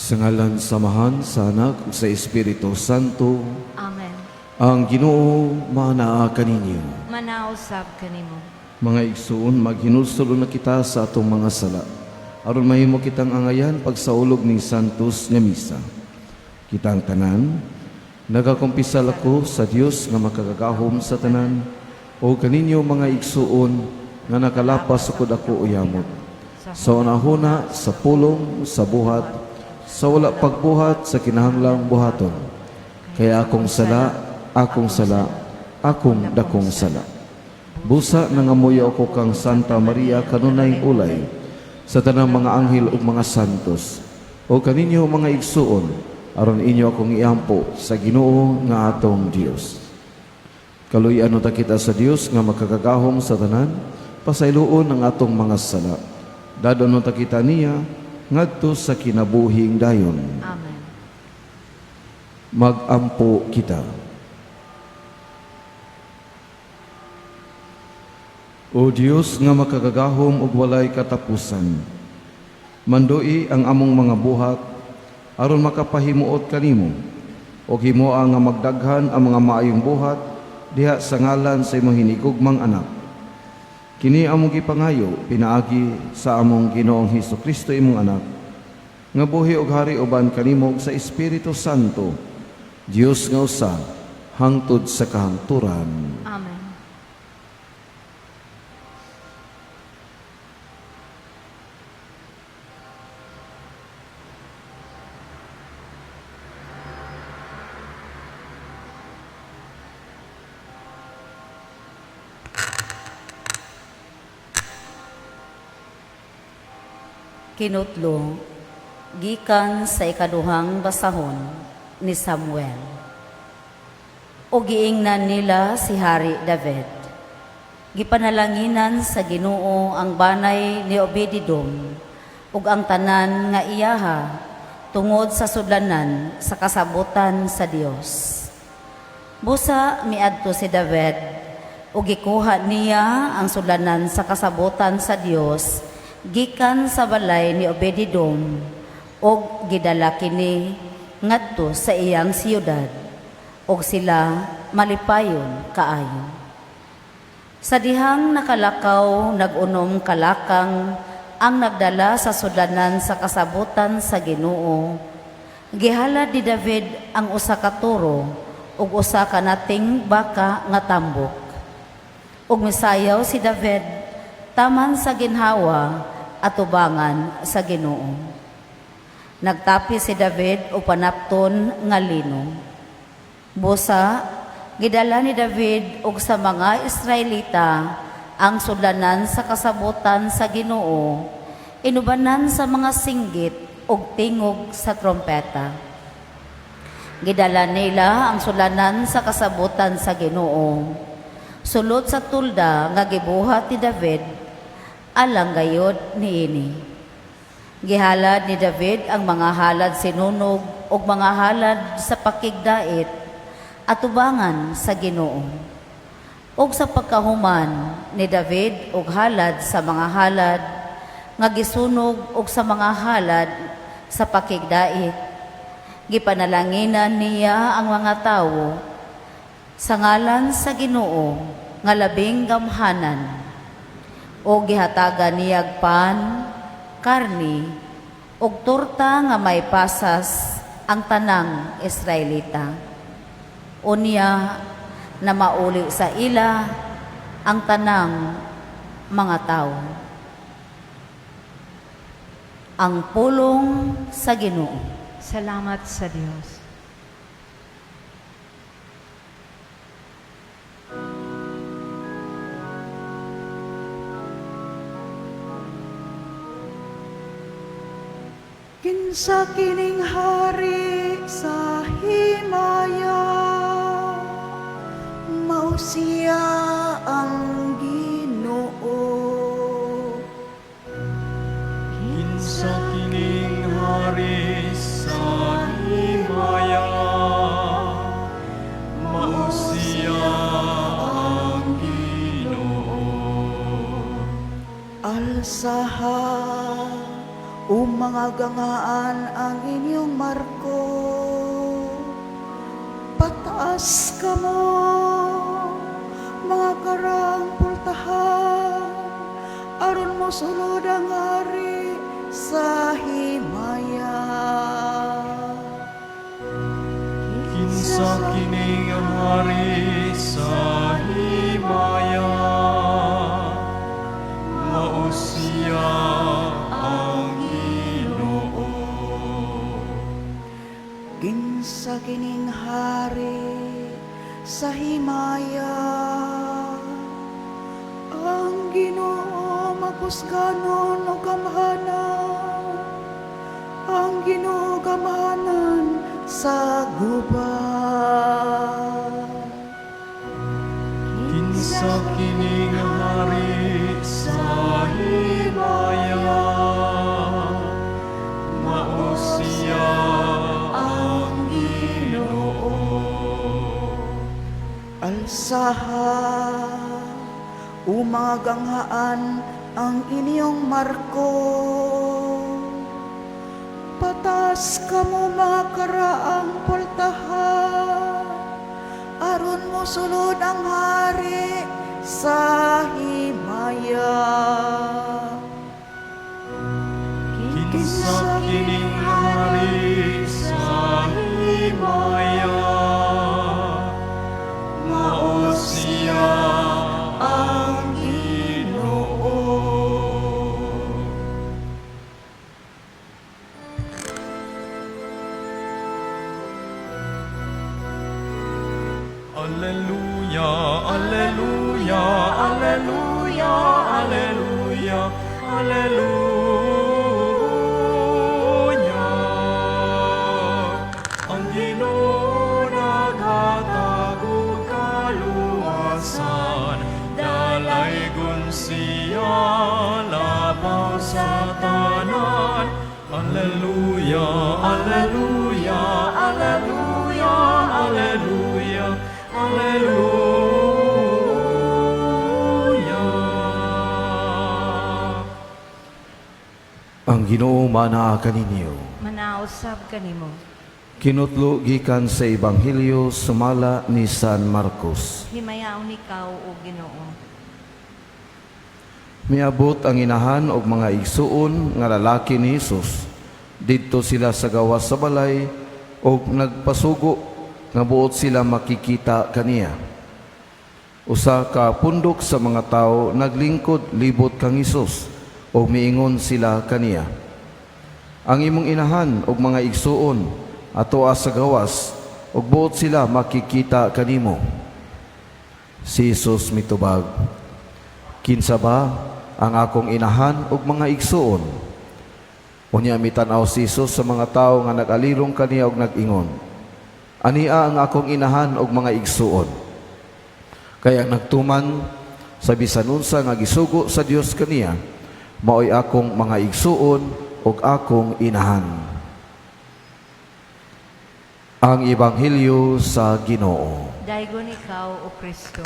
Sa ngalan samahan sa Anak ug sa Espiritu Santo, Amen. ang Ginoo manaa kaninyo. Manausab kanimo. Mga igsoon, maghinulsolo na kita sa atong mga sala, aron mahimo kitang angayan pagsaulog ni Santos nga misa. Kitang tanan, nagakumpisal ako sa Dios nga makagagahom sa tanan, o kaninyo mga igsoon nga nakalapas ukod ako uyamot. Sa unahuna, sa pulong, sa buhat, sa wala pagbuhat, sa kinahanglang buhaton. Kaya akong sala, akong dakong sala. Busa nangamuyo ako kang Santa Maria kanunay ulay, sa tanang mga anghel ug mga santos, o kaninyo mga igsuon, aron inyo akong iampo sa Ginoo nga atong Dios. Kaluy-an ta kita sa Dios nga makagagahom sa tanan, pasayloon ang atong mga sala. Dadon ta kita niya ngadto sa kinabuhing dayon. Amen. Magampo kita. O Dios nga makagagahom ug walay katapusan, mandoi ang among mga buhat aron makapahimuot kanimo, ug himoa nga magdaghan ang mga maayong buhat diha sa ngalan sa imong hinigugmang anak. Kini among gipangayo pinaagi sa among Ginoong Hesukristo imong anak, nga buhi ug hari uban kanimo sa Espiritu Santo, Dios nga usa hangtod sa kahangturan. Amen. Kinutlo, gikan sa ikaduhang basahon ni Samuel. O giingnan nila si Hari David. Gipanalanginan sa Ginoo ang banay ni Obed-Edom ug ang tanan nga iyaha tungod sa sudlanan sa kasabutan sa Dios. Busa miadto si David ug gikuha niya ang sudlanan sa kasabutan sa Dios gikan sa balay ni Obed-Edom og gidala kini ngadto sa iyang siyudad og sila malipayon kaayo. Sa dihang nakalakaw nagunom kalakang ang nagdala sa sudlanan sa kasabutan sa Ginoo. Gihalad ni David ang usa ka toro ug usa ka nating baka nga tambok. Ug misayaw si David taman sa ginhawa at tubangan sa Ginoo. Nagtapi si David o panapton nga lino. Busa, gidala ni David og sa mga Israelita ang sudlanan sa kasabutan sa Ginoo, inubanan sa mga singgit og tingog sa trompeta. Gidala nila ang sudlanan sa kasabutan sa Ginoo. Sulod sa tulda nga gibuhat ni David, alang gayod niini. Gihalad ni David ang mga halad sinunog ug mga halad sa pakigdait at tubangan sa Ginoo. Ug sa pagkahuman ni David og halad sa mga halad nga gisunog ug sa mga halad sa pakigdait, gipanalanginan niya ang mga tawo sa ngalan sa Ginoo nga labing gamhanan. O gihatagan niyag pan, karni, ug torta nga may pasas ang tanang Israelita. Unya na mauli sa ila ang tanang mga tao. Ang pulong sa Ginoo. Salamat sa Diyos. Kinsa kining hari sa himaya, mao siya ang Ginoo. Kinsa kining hari sa himaya, mao siya ang Ginoo. Alsaha o mga gangaan ang inyong marko. Pataas ka mo, mga karang pultahan, aron mo sulod ang hari sa himaya. Kinsa kining hari sa himaya, mao siya ang Ginoo. Kinsa kining hari sa himaya, ang Ginoo maghusganon o gamhanan, ang Ginoo gamhanan sa gubat. Kinsa kining hari sa himaya, mao siya ang Ginoo. Alsaha, o mga ganghaan ang inyong marko. Patas ka mo mga karaang pultahan, aron mo sulod ang hari sa himaya. Kinsa kining hari sa himaya, mao siya ang Ginoo. Alleluia, alleluia, alleluia, alleluia, alleluia. Ang Ginoo naghatag og kaluwasan, dalaygon siya labaw sa tanan. Alleluia, alleluia, alleluia, alleluia, alleluia. Ang Ginoo manaa kaninyo. Manausab kanimo. Kinutlo gikan sa Ebanghelyo sumala ni San Marcos. Himayaon ikaw o Ginoo. Miabot ang inahan og mga igsuon nga lalaki ni Hesus. Didto sila sa gawas sa balay og nagpasugo nga buot sila makikita kaniya. Usa ka pundok sa mga tao naglingkod libot kang Hesus og miingon sila kaniya. Ang imong inahan og mga igsuon atoa sa gawas ug buot sila makikita kanimo. Si Hesus mitubag, kinsa ba ang akong inahan ug mga igsuon? Unya mitanaw si Hesus sa mga tawo nga nagalirong kaniya og nag-ingon, ania ang akong inahan ug mga igsuon. Kaya nagtuman sa bisan unsa nga gisugo sa Dios kaniya, maoy akong mga igsuon ug akong inahan. Ang Ebanghelyo sa Ginoo. Daygon ikaw o Kristo.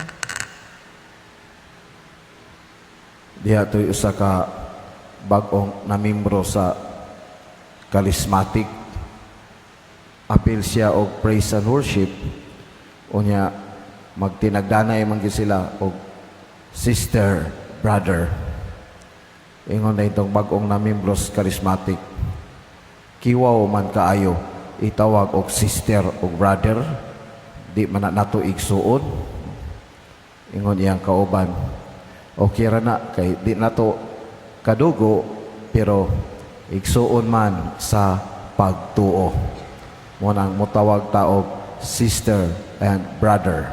Diha to'y usa ka bag-ong na membro sa charismatic. Apil siya og praise and worship. Unya magtinagdanay man gyud sila og sister, brother. Ingon na itong bag-ong na membro sa charismatic. Kiwaw man kaayo itawag og sister og brother. Di man na nato igsuon. Ingon iyang kauban, okay ra na kay di nato kadugo pero igsuon man sa pagtuo. Mo nang motawag ta og sister and brother.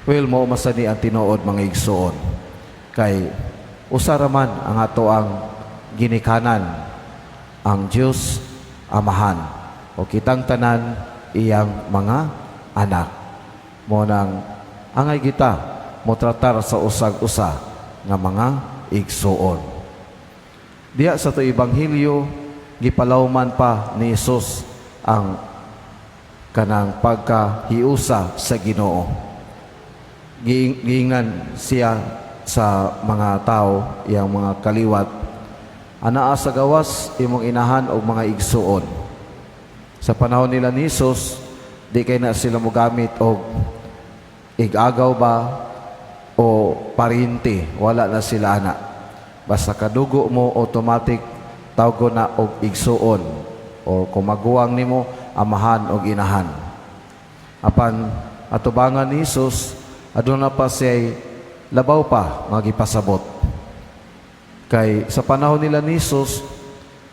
Well, mo masani ang tinuod mga igsuon. Kay usara man ang ato ang ginikanan ang Dios Amahan o kitang tanan iyang mga anak. Mo nang angay kita mo tratar sa usag-usa nga mga igsuon. Diya sa to Ebanghelyo gipalawman pa ni Hesus ang kanang pagkahiusa sa Ginoo. Giingnan siya sa mga tao, iyang mga kaliwat, anaa sa gawas imong inahan og mga igsuon. Sa panahon nila ni Jesus, di kay na sila mogamit og igagaw ba o parinti, wala na sila ana. Basta kadugo mo, automatic tawgo na og igsuon o kumaguwang nimo amahan og inahan. Apan atubangan ni Jesus, aduna pa siya'y labaw pa magipasabot. Kay sa panahon nila ni Jesus,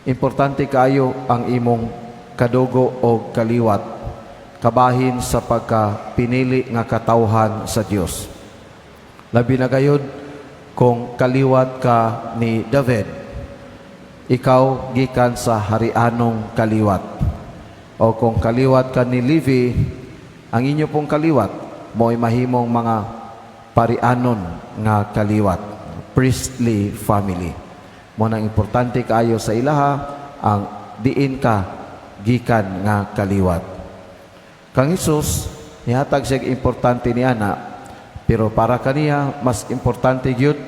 importante kayo ang imong kadugo o kaliwat, kabahin sa pagkapinili nga katawhan sa Dios. Labi na gayud kung kaliwat ka ni David, ikaw gikan sa harianong kaliwat. O kung kaliwat ka ni Levi, ang inyo pong kaliwat mo'y mahimong mga parianon nga kaliwat, priestly family. Mo nang importante kaayo sa ilaha ang diin ka gikan nga kaliwat. Kang Hesus nihatag siya importante ni ana, pero para kaniya mas importante gyud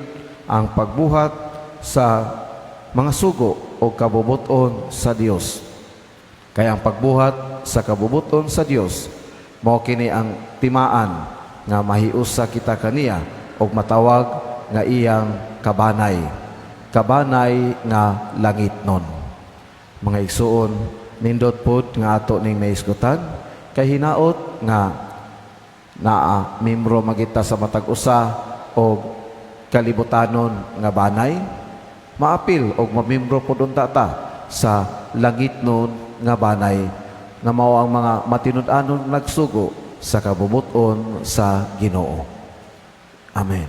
ang pagbuhat sa mga sugo o kabubuton sa Dios. Kaya ang pagbuhat sa kabubuton sa Dios mao kini ang timaan nga mahiusa kita kaniya og matawag nga iyang kabanay. Kabanay nga langitnon. Mga igsuon, nindot pod nga ato ning naisgutan kay hinaot nga naa membro magita sa matag usa og kalibutanon nga banay, maapil og mamembro pod unta ta sa langitnon nga banay na mao ang mga matinud-anon nagsugo sa kabubuton sa Ginoo. Amen.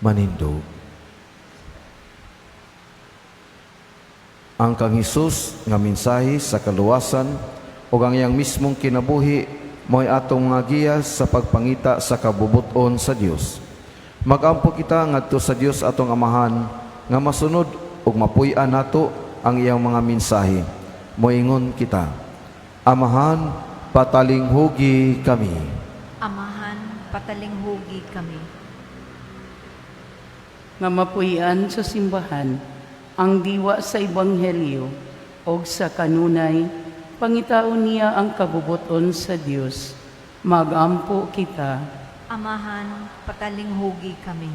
Manindog. Ang kang Hesus nga mensahe sa kaluwasan o ang iyang mismong kinabuhi mo'y atong nga giya sa pagpangita sa kabubuton sa Dios. Magampo kita ngadto sa Dios atong Amahan nga masunod ug mapuy-an nato ang iyang mga mensahe. Moingon kita, Amahan, patalinghugi kami. Amahan, patalinghugi kami. Nga mapuy-an sa simbahan ang diwa sa Ebanghelyo o sa kanunay, pangitaon niya ang kabubuton sa Dios. Magampo kita. Amahan, patalinghugi kami.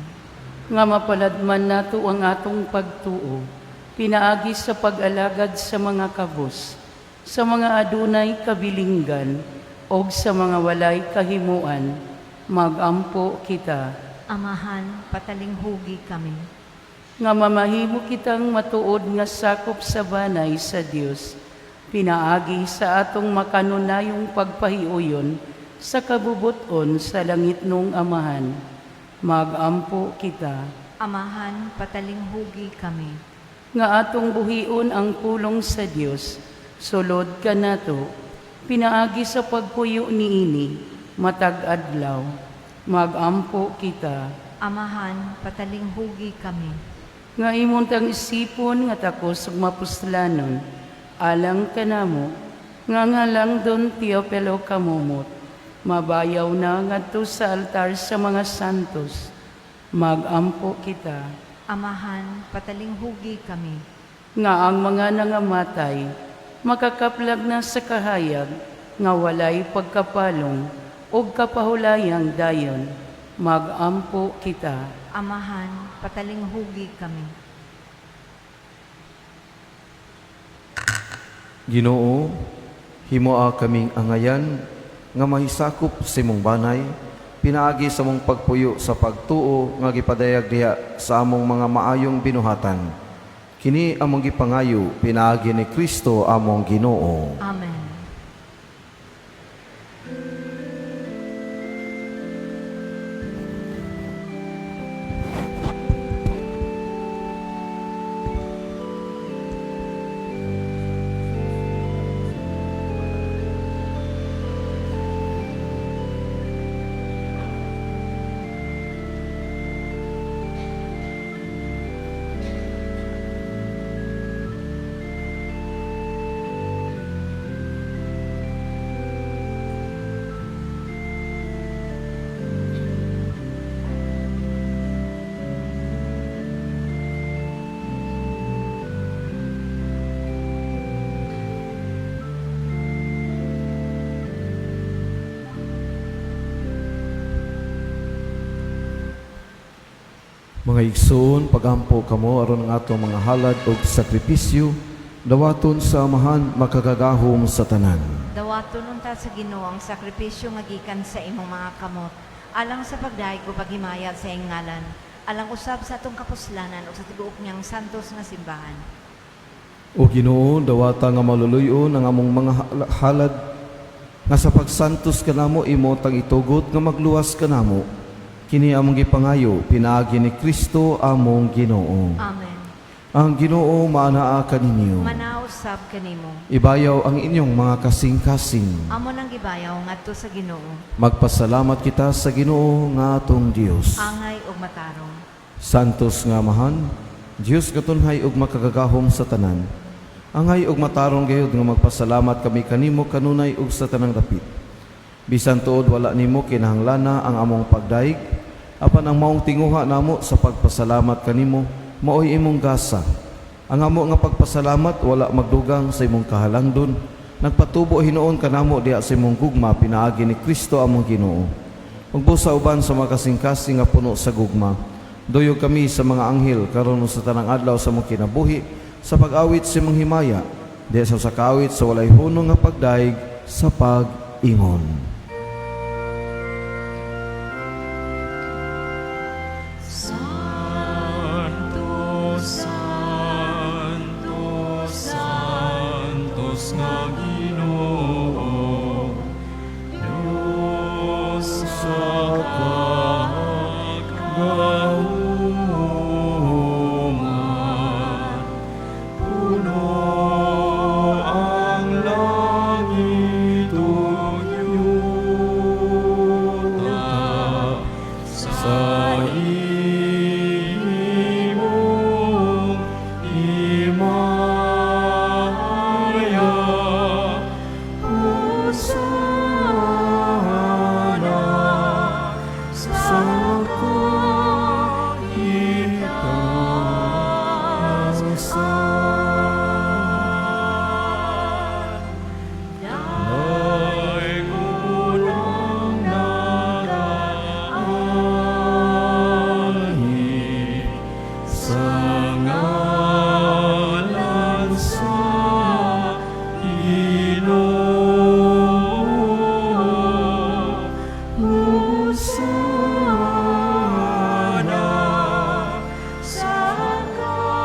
Nga mapaladman nato ang atong pagtuo, pinaagi sa pag-alagad sa mga kabus, sa mga adunay kabilinggan, o sa mga walay kahimuan, magampo kita. Amahan, patalinghugi kami. Nga mamahimo kitang matuod nga sakop sa banay sa Dios, pinaagi sa atong makanunayong pagpahiuyon, sa kabubuton sa langitnong Amahan, magampo kita. Amahan, patalinghugi kami. Nga atong buhion ang pulong sa Dios, sulod ka nato, pinaagi sa pagpuyo niini, matag adlaw, magampo kita. Amahan, patalinghugi kami. Nga imuntang isipon nga takos ug mapuslanon, alang kanamo, nga ngalang don Teopelo kamumot, mabayaw na ngadto sa altar sa mga santos, magampo kita. Amahan, patalinghugi kami. Nga ang mga nangamatay, makakaplag na sa kahayag, nga walay pagkapalong, o kapahulayang dayon, magampo kita. Amahan, patalinghugi kami. Ginoo, himoa kaming angayan nga mahisakop sa imong banay, pinaagi sa mong pagpuyo sa pagtuo nga gipadayag diha sa among mga maayong binuhatan. Kini among gipangayo pinaagi ni Kristo among Ginoo. Amen. Mga igsoon, pagampo kamo aron ang atong mga halad o sakripisyo, dawaton sa amahan makagagahom sa tanan. Dawaton unta sa Ginoo ang sakripisyo nga gikan sa imong mga kamot. Alang sa pagdaig o paghimayad sa iyong ngalan, alang usab sa atong kapuslanan o sa tiguok niyang santos nga simbahan. O Ginoo, dawata nga maluluyon ang among mga halad nga sa pagsantos kanamo imo tang itugot nga magluwas kanamo. Kini among gipangayo pinaagi ni Kristo among Ginoo. Amen. Ang Ginoo maanaa kaninyo. Manausab kanimo. Ibayaw ang inyong mga kasing-kasing. Amo nang gibayaw ngadto sa Ginoo. Magpasalamat kita sa Ginoo nga atong Dios. Angay ug matarong. Santos nga amahan, Dios katunhay ug makagagahom sa tanan. Angay ug matarong gayud nga magpasalamat kami kanimo kanunay ug sa tanang dapit. Bisan tuod wala nimo kinahanglan ang among pagdaig, apan ang maong tinguha namo sa pagpasalamat kanimo maoy imong gasa. Ang amo nga pagpasalamat wala magdugang sa imong kahalangdon, nagpatubo hinuon kanamo diha sa imong gugma pinaagi ni Kristo among Ginoo. Ug busa uban sa mga kasing-kasing nga puno sa gugma, duyog kami sa mga anghel karon sa tanang adlaw sa among kinabuhi sa pag-awit sa imong himaya, diha sa kaawit sa walay hunong nga pagdaig sa pag-ingon. Santos nga Ginoo, Diyos sa kagahuman, puno ang langit ug yuta sa imong himaya. Hosana sa kahitasan. Daigulang nagaanhi sa ngalan sa Ginoo. Hosana sa kahitasan.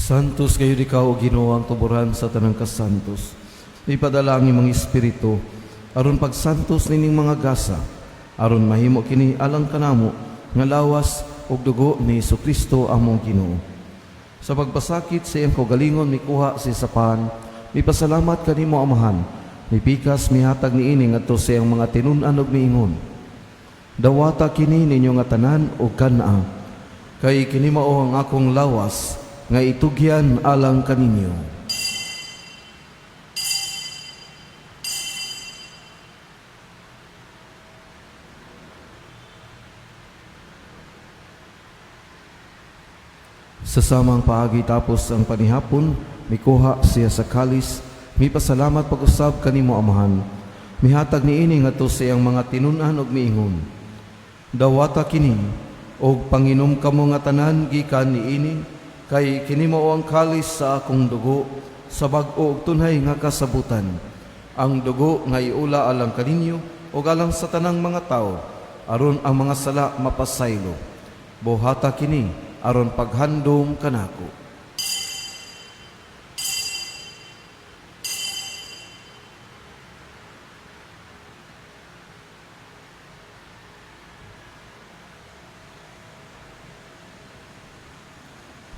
Santos kayo ikaw o Ginoo ang tuburan sa tanang kasantos. Ipadala ang imong espiritu aron pagsantos nining mga gasa, aron mahimo kini alang kanamo nga lawas ug dugo ni Jesucristo among Ginoo. Sa pagpasakit sa iyang kaugalingon mikuha si sapan, mipasalamat kanimo amahan, mipikas mihatag niini ngadto sa iyang mga tinun-an ug miingon. Dawata kini ninyo nga tanan ug kana, kay kini mao ang akong lawas nga itugyan alang kaninyo. Sa samang paagi tapos ang panihapon, mikuha siya sa kalis, mipasalamat pag-usab kanimo amahan. Mihatag niini ngadto sa iyang mga tinun-an ug miingon. Dawata kini og panginom kamo nga tanan gikan niini, kay kini mao ang kalis sa akong dugo sa bag-o ug tunhay nga kasabutan. Ang dugo nga iula alang kaninyo ug alang sa tanang mga tao, aron ang mga sala mapasaylo. Buhata kini aron paghandom kanako.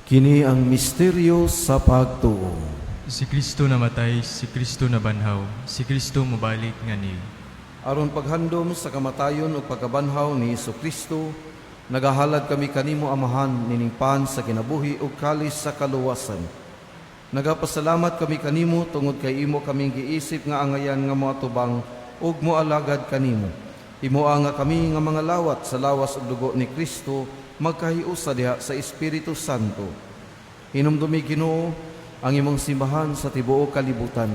Kini ang misteryo sa pagtuo. Si Kristo namatay, si Kristo nabanhaw, si Kristo mobalik ngani. Aron paghandom sa kamatayon o pagkabanhaw ni Jesucristo, nagahalad kami kanimo amahan nining pan sa kinabuhi ug kalis sa kaluwasan. Nagapasalamat kami kanimo tungod kay imo kaming giisip nga angayan nga moatubang ug moalagad kanimo. Imo nga kami nga mga lawat sa lawas ug dugo ni Kristo magkahiusa diha sa Espiritu Santo. Hinumdumi Ginoo ang imong simbahan sa tibuok kalibutan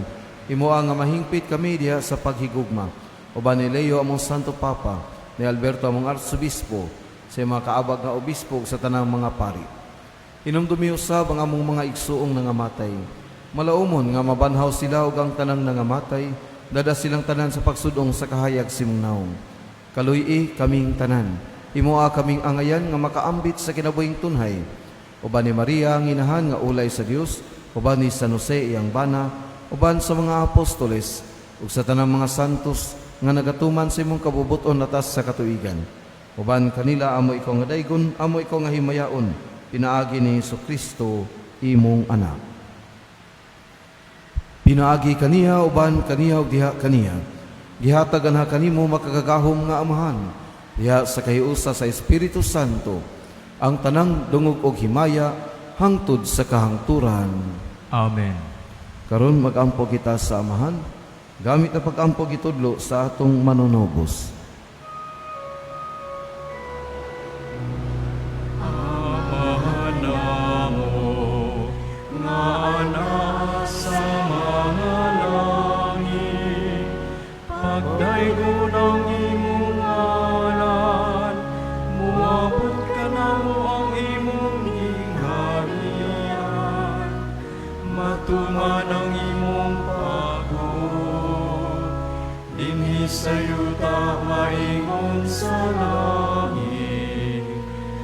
Imo nga mahingpit kami diha sa paghigugma. Uban ni Leo among Santo Papa, ni Alberto among Arsobispo, sa mga kaabag nga obispo ug sa tanang mga pari. Inumdumi usab ang among mga igsuong nangamatay. Malaumon nga mabanhaw sila ug ang tanang nangamatay, dada silang tanan sa pagsudong sa kahayag simong naong. Kaluy-i kaming tanan. Imoa kaming angayan nga makaambit sa kinabuhing tunhay. Uban ni Maria ang inahan nga ulay sa Dios, uban ni San Jose iyang bana, uban sa mga apostoles, ug sa tanang mga santos nga nagatuman sa imong kabubuton atas sa katuigan. Uban kanila amo ikaw nga daygon, amo ikaw nga himayaon, pinaagi ni Jesucristo imong anak. Pinaagi kaniya uban kaniya ug diha kaniya. Gihatagan ha kanimo makagagahom nga amahan. Diha sa kahiusa sa Espiritu Santo, ang tanang dungog og himaya hangtod sa kahangturan. Amen. Karon mag-ampo kita sa amahan, gamit na pag-ampo gitudlo sa atong manunobos. Matuman ang imong pagod, dinhi sa yuta maingon sa langit.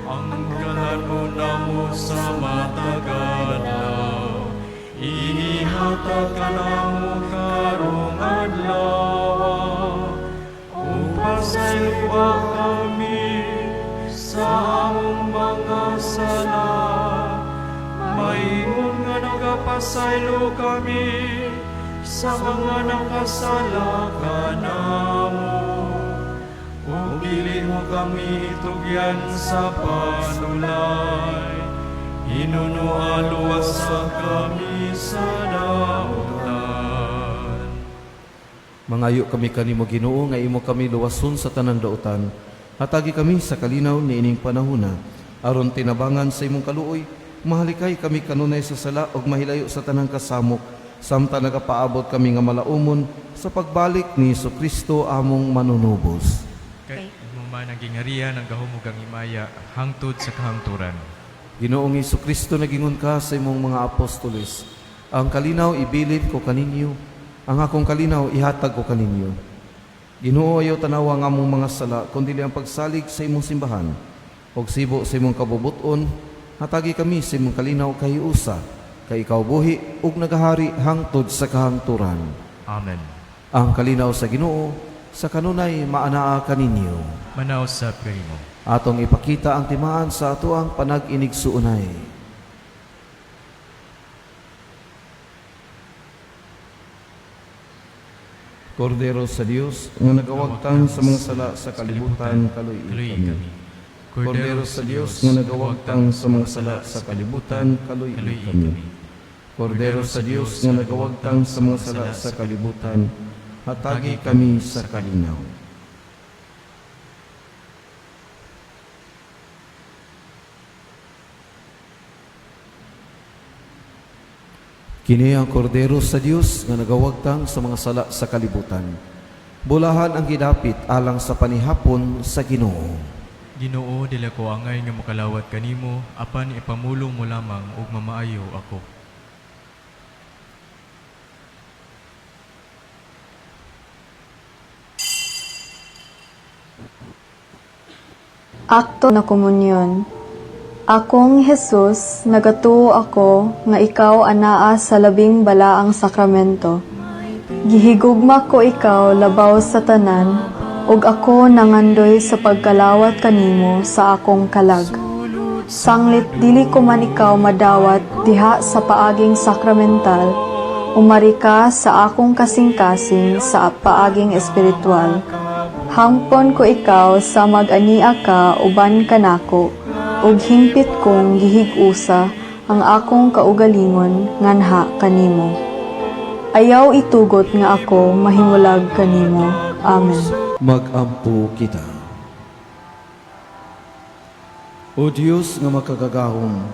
Ang ganan mo namo sa matagalaw, inihatag ka namo karong adlaw. Upasayloa kami sa among mga sala, maingon nga nagapasaylo kami sa mga nakasala kanamo. O dili mo kami itugyan sa panulay, hinunualuwas sa kami sa dautan. Mangayo kami kanimo Ginoo nga imo kami luwason sa tanang dautan. Hatagi kami sa kalinaw ni ining panahona, aron tinabangan sa imong kaluoy. Mahalikay kami kanunay sa sala ug mahilayo sa tanang kasamok, samtang nagapaabot kami nga malaumon sa pagbalik ni Jesucristo among manunubos. Kay imo man ang gingarihan ang gahumog ang himaya hangtod sa kahangturan. Ginoong Jesucristo nagingon ka sa imong mga apostoles, ang kalinaw ibilin ko kaninyo, ang akong kalinaw ihatag ko kaninyo. Ginoo ayaw tanawa nga among mga sala, kundi ang pagsalig sa imong simbahan, og sibo sa imong kabubuton. Hatagi kami sa imong kalinaw kahiusa, kay ikaw buhi ug nagahari hangtod sa kahangturan. Amen. Ang kalinaw sa Ginoo sa kanunay maanaa kaninyo. Manausap kanimo. Atong ipakita ang timaan sa atoang panag-inigsuunay. Kordero sa Dios nga nagawagtang sa mga sala sa kalibutan, kaluy kami. Kordero sa Dios nga nagawagtang sa mga sala sa kalibutan, kaluy kami. Kordero sa Dios nga nagawagtang sa mga sala sa kalibutan, hatagi kami sa kalinaw. Kini ang kordero sa Dios nga nagawagtang sa mga sala sa kalibutan. Bulahan ang gidapit alang sa panihapon sa Ginoo. Ginoo, dili ko angay nga makalawat kanimo, apan ipamulong mo lamang ug mamaayo ako. Akto na komunyon. Akong Jesus, nagatuo ako nga ikaw anaa sa labing balaang sakramento. Gihigugma ko ikaw labaw sa tanan, ug ako nangandoy sa pagkalawat kanimo sa akong kalag. Sanglit dili ko man ikaw madawat diha sa paaging sakramental, umari ka sa akong kasing-kasing sa paaging espiritual. Hangpon ko ikaw sa mag-ania ka uban kanako, ug himpit kong gihig-usa ang akong kaugalingon nganha kanimo. Ayaw itugot nga ako mahimulag kanimo. Amen. Mag-ampo kita. O Diyos nga makagagahom,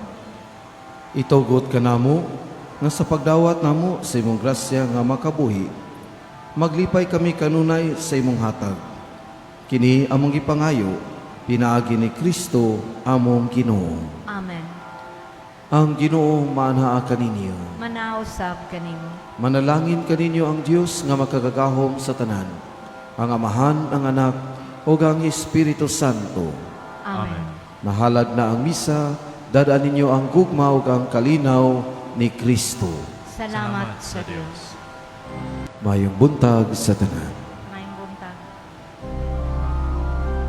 itugot ka namo nga sa pagdawat namo sa imong grasya nga makabuhi, maglipay kami kanunay sa imong hatag. Kini among ipangayo, pinaagi ni Kristo among Ginoo. Amen. Ang Ginoo maanhaa kaninyo. Manausab kanimo. Manalangin kaninyo ang Dios nga makagagahom sa tanan, ang Amahan, ang Anak, o ang Espiritu Santo. Amen. Nahalad na ang misa, dadaan ninyo ang gugma o ang kalinaw ni Kristo. Salamat sa Diyos. Mayong buntag sa tanan.